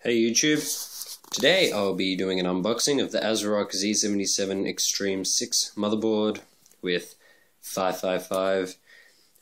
Hey YouTube, today I'll be doing an unboxing of the ASRock Z77 Extreme 6 motherboard with 555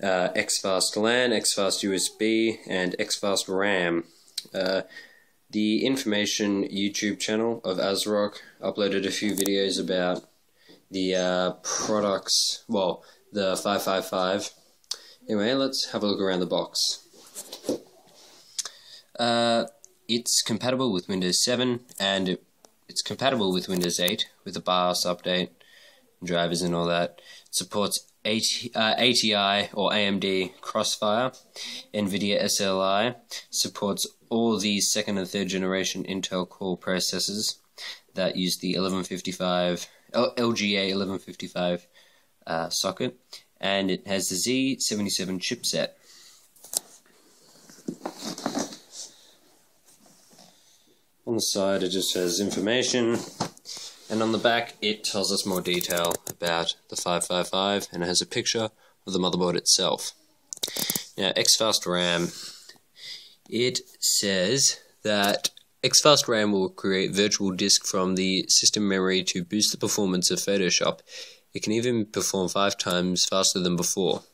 X-Fast LAN, X-Fast USB, and X-Fast RAM. The information YouTube channel of ASRock uploaded a few videos about the products, well, the 555. Anyway, let's have a look around the box. It's compatible with Windows 7 and it's compatible with Windows 8 with the BIOS update, drivers and all that. It supports ATI or AMD Crossfire, NVIDIA SLI, supports all the second and third generation Intel Core processors that use the 1155 LGA 1155 socket, and it has the Z77 chipset. On the side it just has information, and on the back it tells us more detail about the 555 and it has a picture of the motherboard itself. Now, X-Fast RAM. It says that X-Fast RAM will create virtual disk from the system memory to boost the performance of Photoshop. It can even perform 5 times faster than before.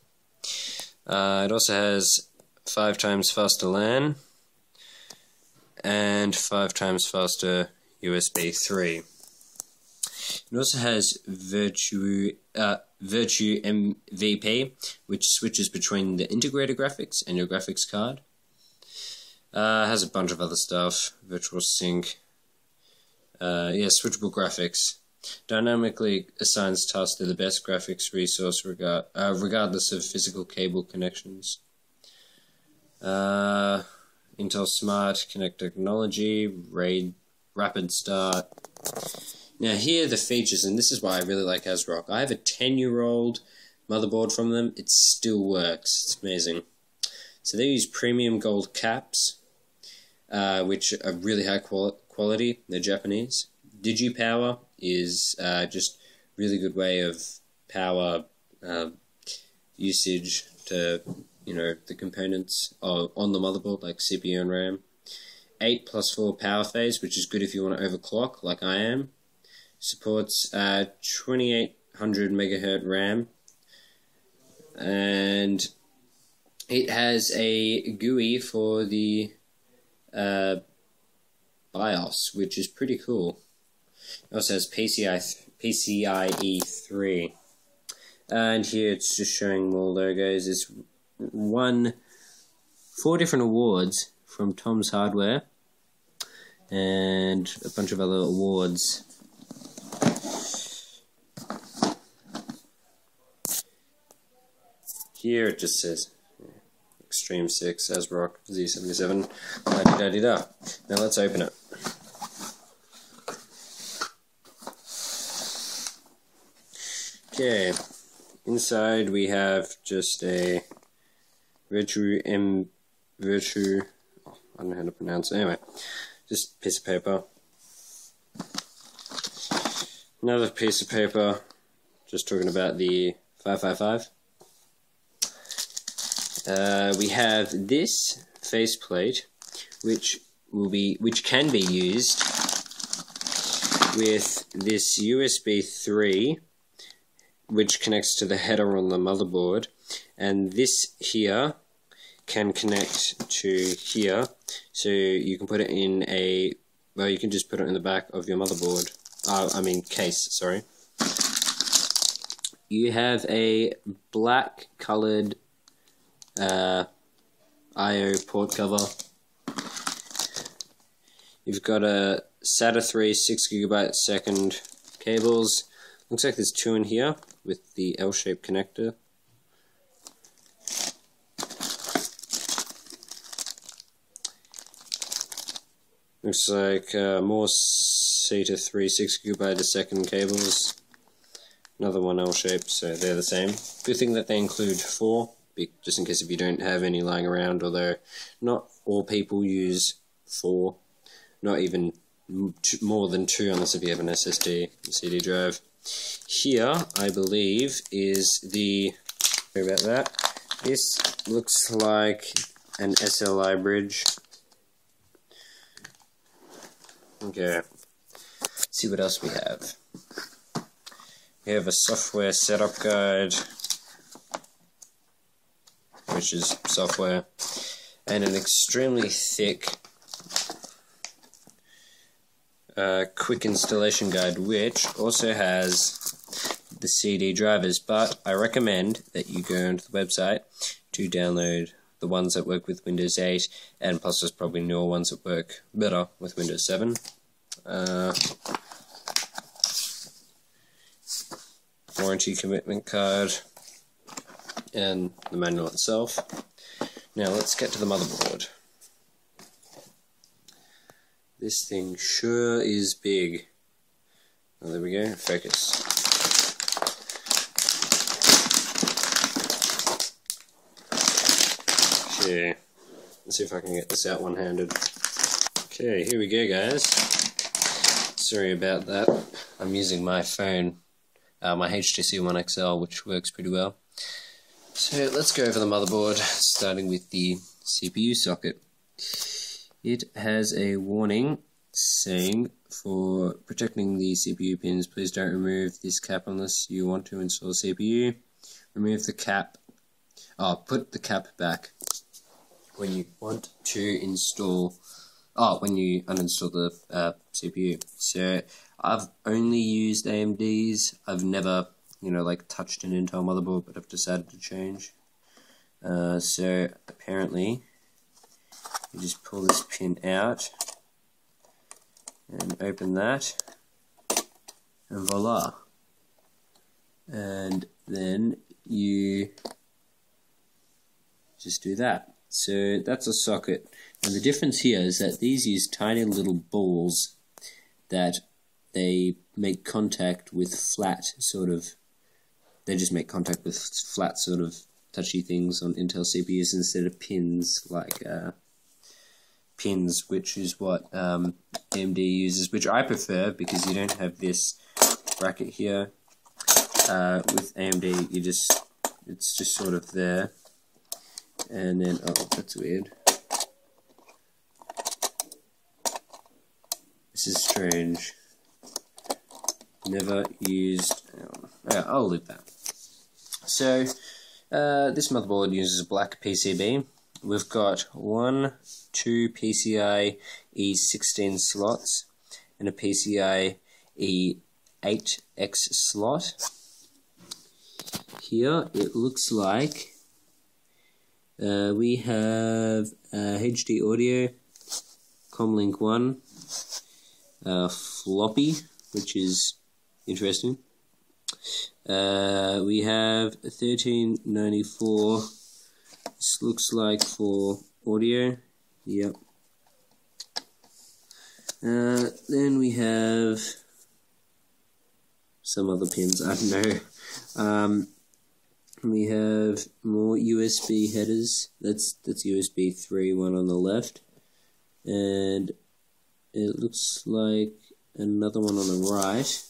It also has 5 times faster LAN and 5 times faster USB 3. It also has Virtue MVP, which switches between the integrated graphics and your graphics card. Has a bunch of other stuff, virtual sync, switchable graphics. Dynamically assigns tasks to the best graphics resource regardless of physical cable connections. Intel Smart Connect technology, rapid start. Now here are the features, and this is why I really like ASRock. I have a 10-year-old motherboard from them. It still works. It's amazing. So they use premium gold caps, which are really high quality. They're Japanese. DigiPower is just really good way of power usage to the components on the motherboard, like CPU and RAM. 8+4 power phase, which is good if you want to overclock, like I am. Supports 2800 megahertz RAM, and it has a GUI for the BIOS, which is pretty cool. It also has PCIe 3. And here it's just showing more logos. It's won 4 different awards from Tom's Hardware and a bunch of other awards. Here it just says Extreme 6 ASRock Z77 la-di-da-di-da. Now let's open it. Okay, inside we have just a I don't know how to pronounce it. Anyway, just a piece of paper. Another piece of paper, just talking about the 555. We have this faceplate, which can be used with this USB 3, which connects to the header on the motherboard, and this here can connect to here, so you can put it in you can just put it in the back of your motherboard, case, sorry. You have a black coloured I/O port cover. You've got a SATA 3 6GB/second cables. Looks like there's 2 in here with the L-shaped connector. Looks like more SATA 3 6GB/second cables. Another one L-shaped, so they're the same. Good thing that they include 4, just in case if you don't have any lying around, although not all people use 4, not even more than 2 unless if you have an SSD CD drive. Here, I believe, is the, sorry about that, this looks like an SLI bridge Okay, let's see what else we have. We have a software setup guide, which is software, and an extremely thick quick installation guide, which also has the CD drivers, but I recommend that you go onto the website to download the ones that work with Windows 8, and plus there's probably newer ones that work better with Windows 7. Warranty commitment card, and the manual itself. Now let's get to the motherboard. This thing sure is big. Oh, there we go, focus. Okay, let's see if I can get this out one-handed. Okay, here we go, guys. Sorry about that. I'm using my phone, my HTC One XL, which works pretty well. So let's go over the motherboard, starting with the CPU socket. It has a warning saying, for protecting the CPU pins, please don't remove this cap unless you want to install CPU. Remove the cap, put the cap back when you want to install, when you uninstall the CPU. So I've only used AMD's. I've never, touched an Intel motherboard, but I've decided to change. So apparently, you just pull this pin out and open that, and voila. And then you just do that. So that's a socket. And the difference here is that these use tiny little balls that they make contact with flat touchy things on Intel CPUs instead of pins like pins, which is what AMD uses, which I prefer because you don't have this bracket here. With AMD, it's just sort of there, and then that's weird. This is strange. Never used. I'll leave that. So this motherboard uses a black PCB. We've got 2 PCIe 16 slots and a PCIe 8X slot. Here it looks like we have HD audio, Comlink 1, floppy, which is interesting. We have 1394. This looks like for audio. Yep. Then we have some other pins. I don't know. We have more USB headers. That's USB 3, one on the left, and it looks like another one on the right.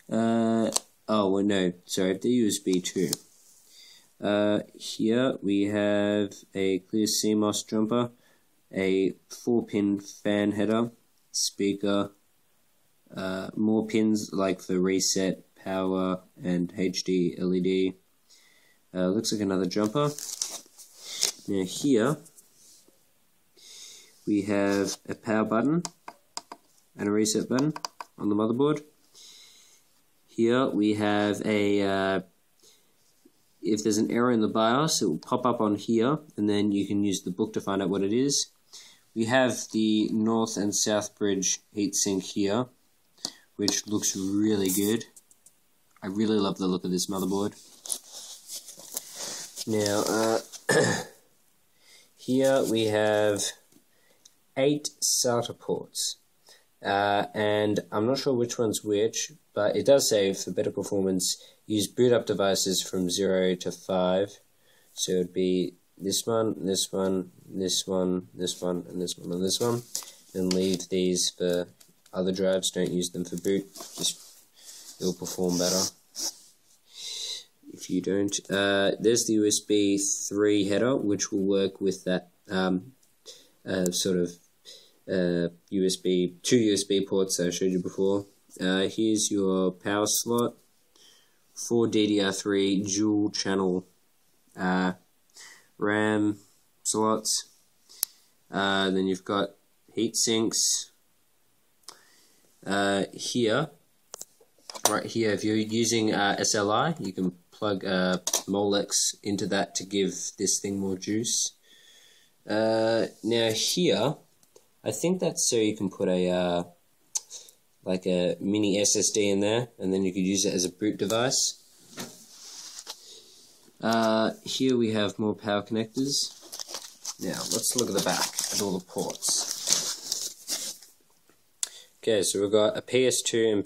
Well, no, sorry, the USB 2. Here we have a clear CMOS jumper, a 4-pin fan header, speaker, more pins like for reset, power, and HD LED. Looks like another jumper. Now here we have a power button and a reset button on the motherboard. Here we have a if there's an error in the BIOS, it will pop up on here, and then you can use the book to find out what it is. We have the North and South Bridge heatsink here, which looks really good. I really love the look of this motherboard. Now, here we have 8 SATA ports, and I'm not sure which one's which, but it does say for better performance, use boot up devices from 0 to 5. So it would be this one, this one, this one, this one, and this one, and this one. And leave these for other drives. Don't use them for boot. Just it'll perform better if you don't. There's the USB 3 header, which will work with that sort of two USB ports that I showed you before. Here's your power slot, 4 DDR3 dual channel RAM slots. Then you've got heat sinks. Here, right here, if you're using SLI, you can plug Molex into that to give this thing more juice. Now here, I think that's so you can put a like a mini SSD in there, and then you could use it as a boot device. Here we have more power connectors. Now let's look at the back at all the ports. Okay, so we've got a PS2 and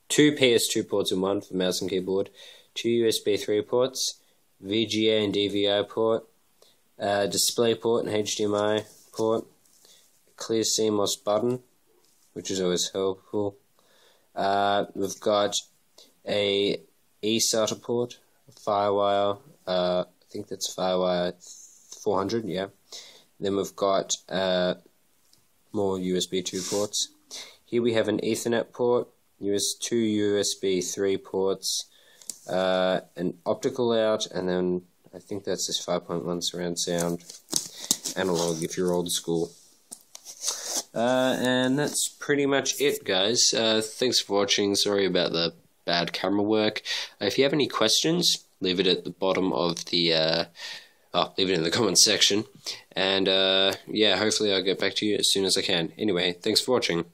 two PS2 ports in one for mouse and keyboard, 2 USB 3 ports, VGA and DVI port, display port and HDMI port, clear CMOS button, which is always helpful. We've got a eSATA port, a FireWire, I think that's FireWire 400, yeah. Then we've got more USB 2 ports. Here we have an Ethernet port, two USB 3 ports, an optical out, and then I think that's this 5.1 surround sound, analog if you're old school. And that's pretty much it, guys. Thanks for watching. Sorry about the bad camera work. If you have any questions, leave it at the bottom of the leave it in the comments section, and yeah, hopefully I'll get back to you as soon as I can. Anyway, thanks for watching.